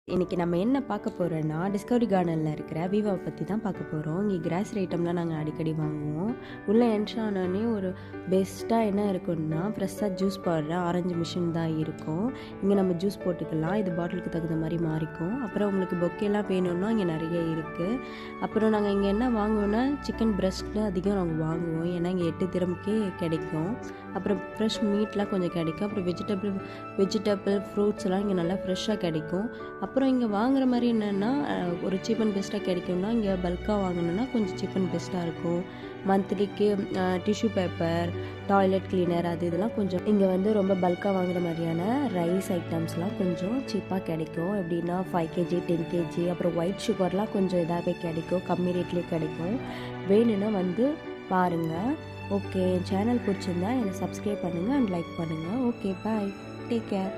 இன்னைக்கு நம்ம என்ன பார்க்க போறோம்னா, டிஸ்கவரி கார்டன்ல இருக்கிற விவாவ பத்தி தான் பார்க்க போறோம். இங்க கிராசரி ஐட்டம்லாம் நாங்க அடிக்கடி வாங்குவோம். உள்ள என்ட்ரு ஆனோனே ஒரு பெஸ்ட்டா என்ன இருக்குன்னா, ஃப்ரெஷ்ஷா ஜூஸ் போடுற ஆரஞ்சு மிஷின் தான் இருக்கும். இங்க நம்ம ஜூஸ் போட்டுக்கலாம். இது பாட்டிலுக்கு தகுந்த மாரி மாறிக்கும். அப்புறம் உங்களுக்கு பொக்கேலாம் வேணும்னா இங்க நெறைய இருக்கு. அப்புறம் நாங்க இங்க என்ன வாங்குவோம்னா, சிக்கன் பிரஸ்ட் அதிகம் நாங்க வாங்குவோம். ஏன்னா இங்க 8 திரம்க்கே கிடைக்கும். அப்புறம் ஃப்ரெஷ் மீட்லாம் கொஞ்சம் கிடைக்கும். அப்புறம் வெஜிடபிள் ஃப்ரூட்ஸ்லாம் இங்க நல்லா ஃப்ரெஷ்ஷா கிடைக்கும். அப்புறம் இங்கே வாங்குற மாதிரி என்னென்னா ஒரு சீப் அண்ட் பெஸ்ட்டாக கிடைக்கும்னா இங்கே பல்காக வாங்கினோன்னா கொஞ்சம் சீப் அண்ட் பெஸ்ட்டாக இருக்கும். மந்த்லிக்கு டிஷ்யூ பேப்பர், டாய்லெட் கிளீனர் அது இதெல்லாம் கொஞ்சம் இங்கே வந்து ரொம்ப பல்காக வாங்குற மாதிரியான ரைஸ் ஐட்டம்ஸ்லாம் கொஞ்சம் சீப்பாக கிடைக்கும். எப்படின்னா 5 kg 10 kg அப்புறம் ஒயிட் சுகர்லாம் கொஞ்சம் இதாகவே கிடைக்கும், கம்மி ரேட்லேயே கிடைக்கும். வேணும்னா வந்து பாருங்கள். ஓகே, என் சேனல் பிடிச்சிருந்தா என்னை சப்ஸ்கிரைப் பண்ணுங்கள் அண்ட் லைக் பண்ணுங்கள். ஓகே, பாய், டேக் கேர்.